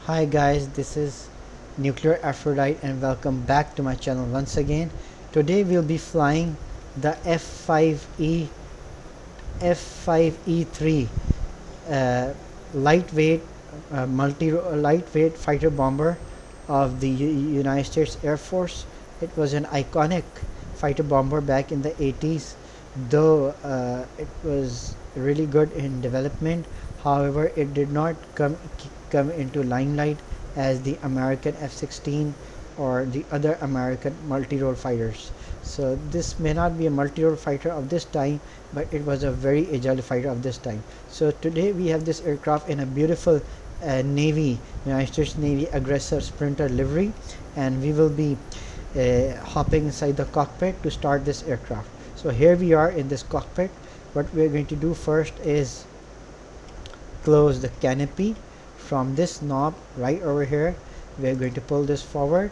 Hi guys, this is Nuclear Aphrodite and welcome back to my channel once again. Today we'll be flying the F5E3 lightweight lightweight fighter bomber of the United States Air Force. It was an iconic fighter bomber back in the 80s, though it was really good in development. However, it did not come into limelight as the American F-16 or the other American multi-role fighters. So this may not be a multi-role fighter of this time, but it was a very agile fighter of this time. So today we have this aircraft in a beautiful United States Navy aggressor Sprinter livery, and we will be hopping inside the cockpit to start this aircraft. So here we are in this cockpit. What we are going to do first is close the canopy from this knob right over here. We are going to pull this forward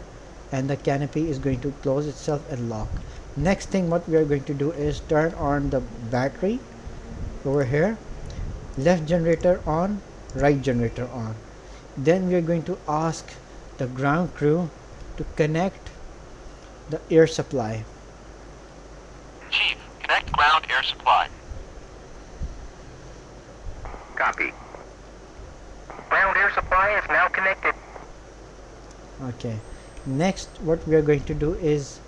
and the canopy is going to close itself and lock. Next thing what we are going to do is turn on the battery over here. Left generator on, right generator on. Then we are going to ask the ground crew to connect the air supply. Chief, connect ground air supply. Copy. Ground air supply is now connected. Okay. Next what we are going to do is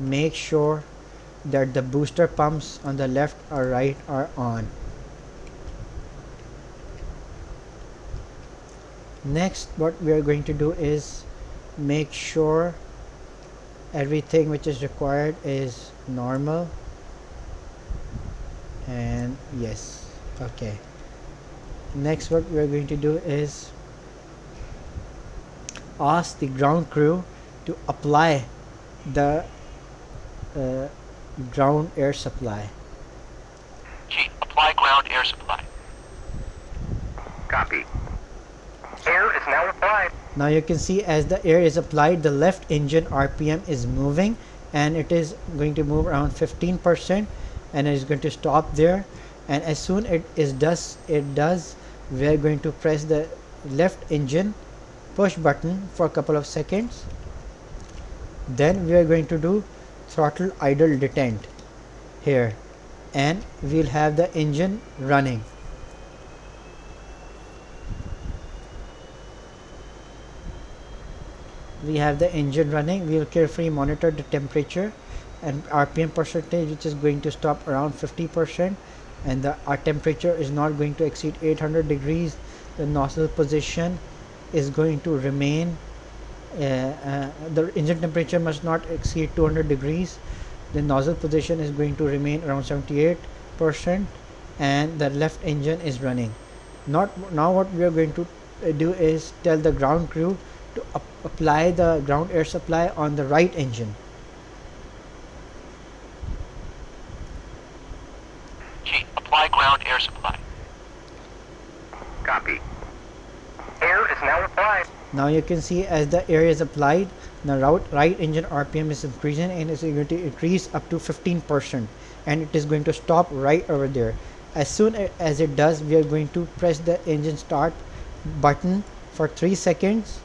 make sure that the booster pumps on the left or right are on. Next what we are going to do is make sure everything which is required is normal, and yes, okay. Next what we are going to do is ask the ground crew to apply the ground air supply. Chief, apply ground air supply. Copy. Air is now applied. Now you can see as the air is applied, the left engine RPM is moving, and it is going to move around 15%, and it is going to stop there. And as soon it does, we are going to press the left engine push button for a couple of seconds. Then we are going to do throttle idle detent here, and we'll have the engine running. We have the engine running. We will carefully monitor the temperature and RPM percentage, which is going to stop around 50%, and our temperature is not going to exceed 800 degrees. The nozzle position is going to remain, the engine temperature must not exceed 200 degrees. The nozzle position is going to remain around 78%, and the left engine is running. Now what we are going to do is tell the ground crew to apply the ground air supply on the right engine. Chief, apply ground air supply. Copy. Air is now applied. Now you can see as the air is applied, the right engine RPM is increasing, and is going to increase up to 15%, and it is going to stop right over there. As soon as it does, we are going to press the engine start button for 3 seconds.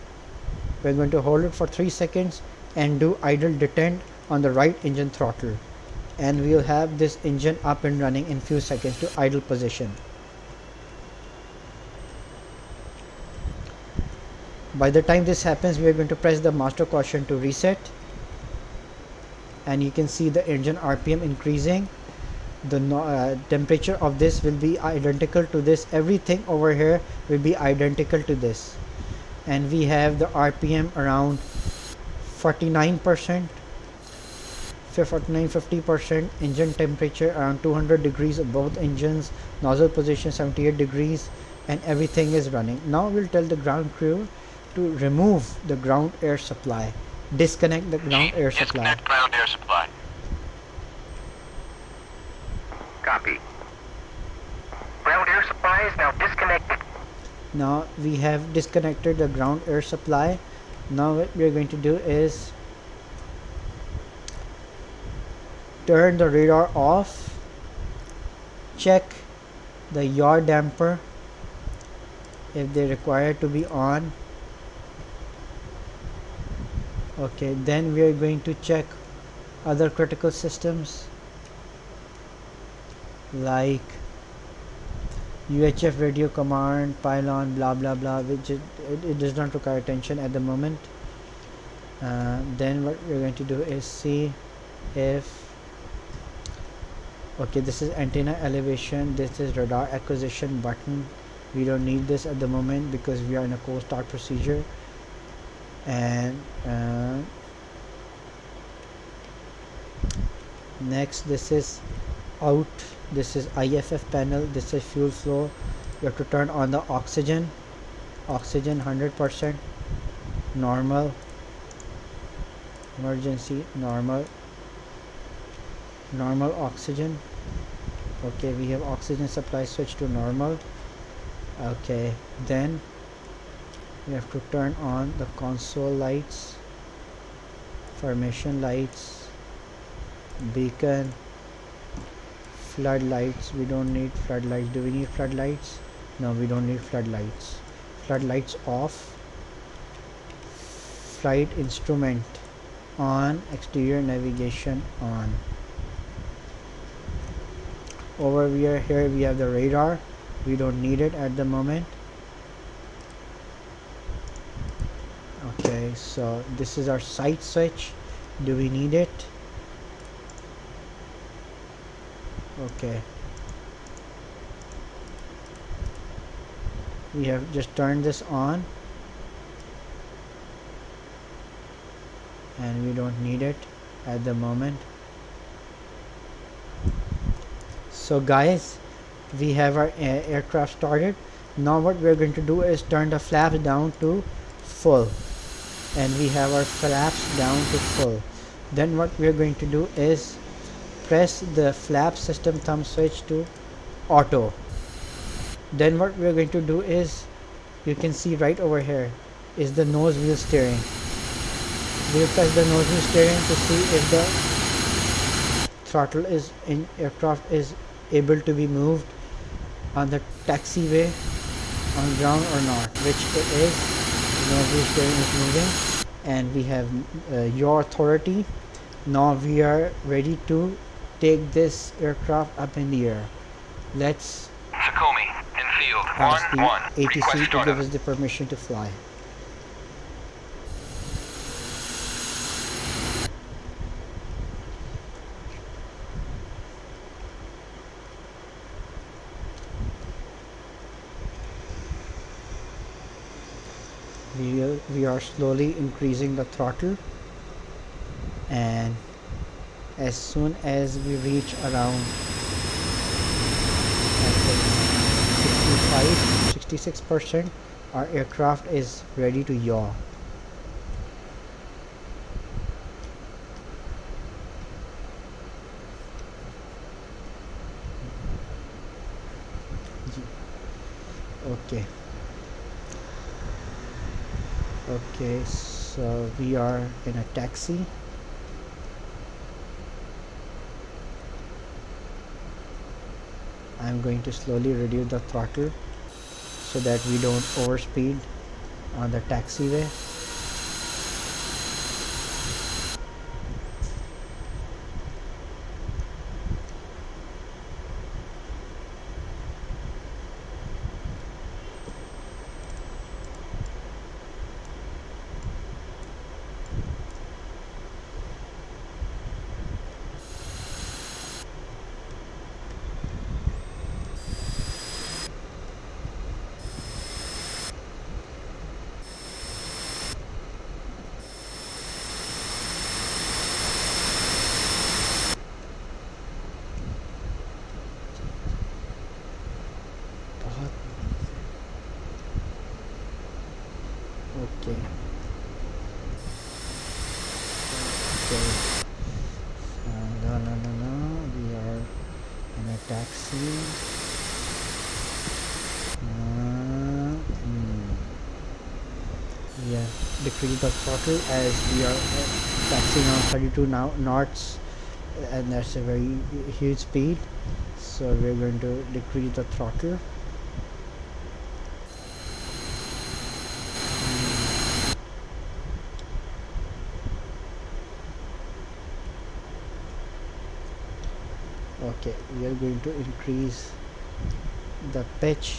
We're going to hold it for 3 seconds and do idle detent on the right engine throttle, and we'll have this engine up and running in few seconds to idle position. By the time this happens, we are going to press the master caution to reset, and you can see the engine RPM increasing. The temperature of this will be identical to this. Everything over here will be identical to this, and we have the RPM around 49%, 49-50%. Engine temperature around 200 degrees of both engines. Nozzle position 78 degrees, and everything is running. Now we'll tell the ground crew to remove the ground air supply. Disconnect the ground air supply. Disconnect ground air supply. Copy. Ground air supply is now disconnected. Now we have disconnected the ground air supply. Now what we are going to do is turn the radar off, check the yaw damper if they require to be on, Okay, then we are going to check other critical systems like UHF radio command, pylon, blah blah blah, which it does not require attention at the moment. Then what we're going to do is see if, okay, this is antenna elevation, this is radar acquisition button. We don't need this at the moment because we are in a cold start procedure. And next, this is out, this is IFF panel, this is fuel flow. You have to turn on the oxygen 100%, normal, emergency, normal oxygen. Okay, we have oxygen supply switch to normal. Okay, then we have to turn on the console lights, formation lights, beacon, floodlights. We don't need floodlights. Do we need floodlights? No, we don't need floodlights. Floodlights off. Flight instrument on, exterior navigation on. Over here we have the radar. We don't need it at the moment. Okay, so this is our sight switch. Do we need it? Okay, we have just turned this on and we don't need it at the moment. So guys, we have our aircraft started. Now what we're going to do is turn the flaps down to full, and we have our flaps down to full. Then what we're going to do is press the flap system thumb switch to auto. Then what we're going to do is, you can see right over here is the nose wheel steering. We'll press the nose wheel steering to see if the throttle is in aircraft is able to be moved on the taxiway on ground or not, which it is. The nose wheel steering is moving, and we have your authority. Now we are ready to take this aircraft up in the air. Let's Sukhumi, in field. ask the 1-1. ATC Request to startup. give us the permission to fly. We are slowly increasing the throttle, and as soon as we reach around 65-66%, our aircraft is ready to yaw. Okay. Okay, so we are in a taxi. I'm going to slowly reduce the throttle so that we don't overspeed on the taxiway. Okay. No. We are in a taxi. We have decreased the throttle as we are taxiing on 32 knots, and that's a very huge speed. So we're going to decrease the throttle. Okay, we are going to increase the pitch.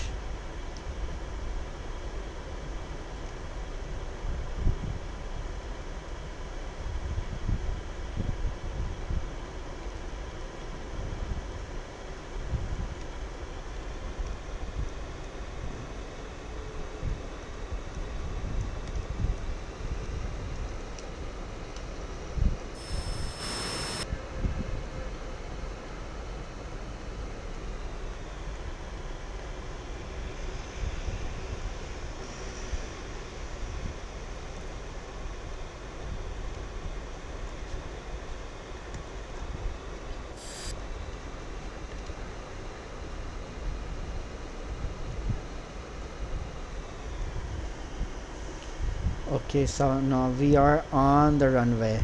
Okay, so now we are on the runway,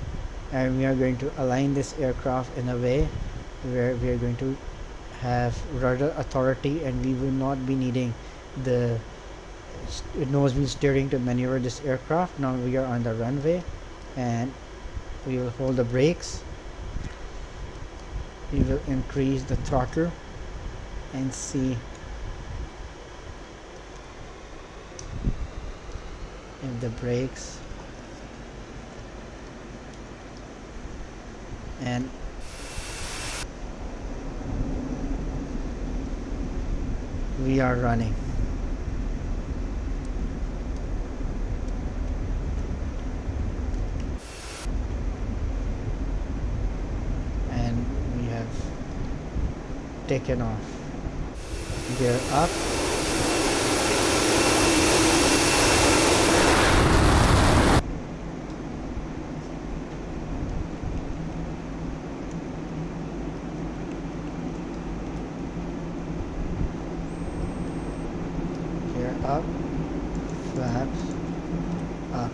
and we are going to align this aircraft in a way where we are going to have rudder authority, and we will not be needing the nose wheel steering to maneuver this aircraft. Now we are on the runway, and we will hold the brakes. We will increase the throttle and see if the brakes, and we are running. And we have taken off. Gear up. Up, flaps up.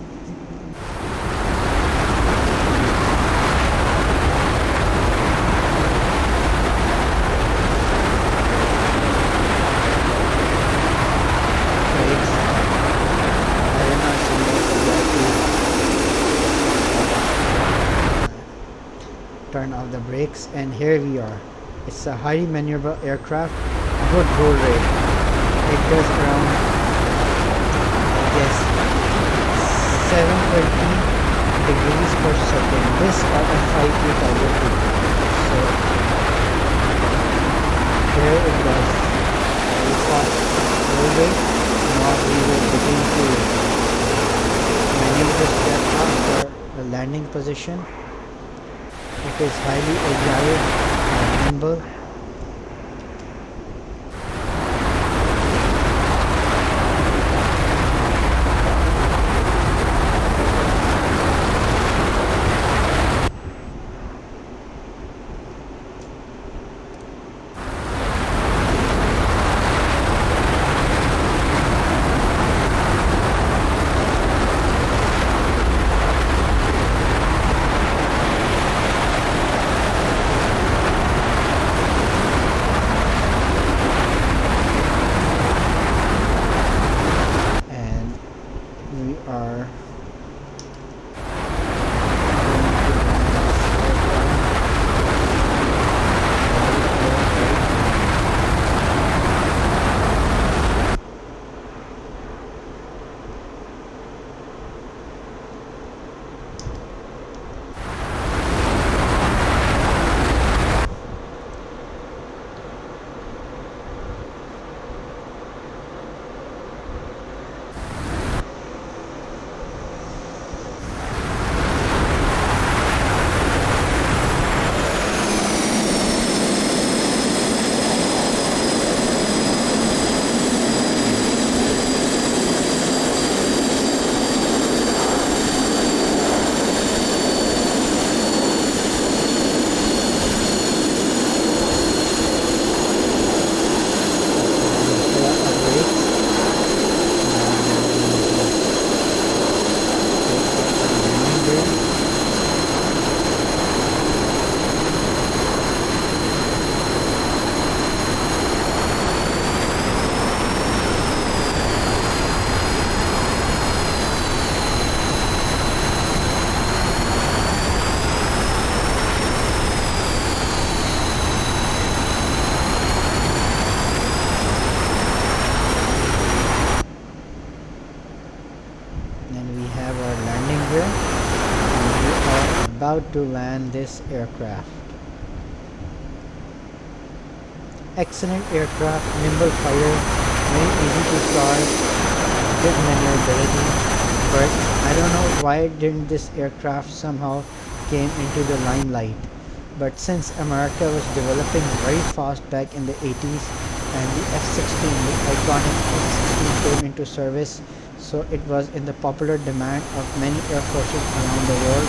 Brakes. I did not turn off the brakes, and here we are. It's a highly maneuverable aircraft, good roll rate. It does around, yes, 720 degrees per second. This at a 5 feet altitude. So here it was very fast roll rate. Now we will begin to maneuver this aircraft for the landing position. It is highly agile and nimble. allowed to land this aircraft. Excellent aircraft, nimble fire, very easy to start, good maneuverability, but I don't know why didn't this aircraft somehow came into the limelight. But since America was developing very fast back in the 80s and the F-16, the iconic F-16 came into service, so it was in the popular demand of many air forces around the world,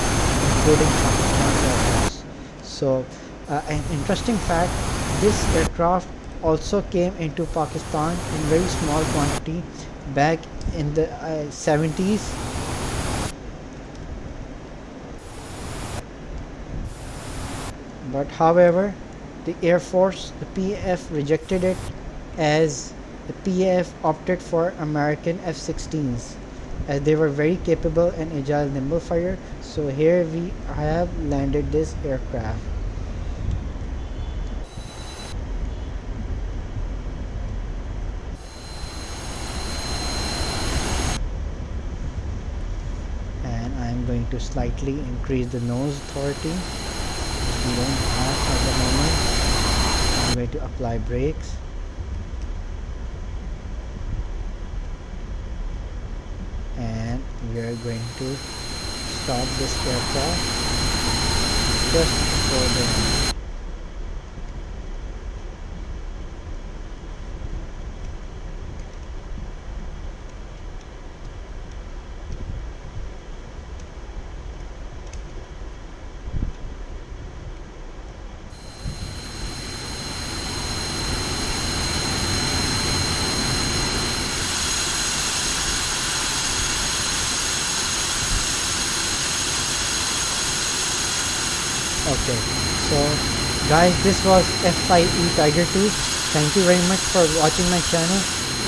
including Pakistan Air Force. So an interesting fact, this aircraft also came into Pakistan in very small quantity back in the 70s. But however, the Air Force, the PAF rejected it, as the PAF opted for American F-16s as they were very capable and agile nimble fire. So here we have landed this aircraft. And I'm going to slightly increase the nose authority. We don't have at the moment. I'm going to apply brakes. And we are going to stop this aircraft just before the Okay, so guys, this was F-5E Tiger 2. Thank you very much for watching my channel,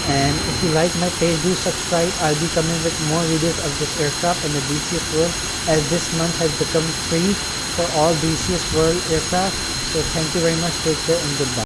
and if you like my page, do subscribe. I'll be coming with more videos of this aircraft and the DCS world, as this month has become free for all DCS world aircraft. So thank you very much, take care and goodbye.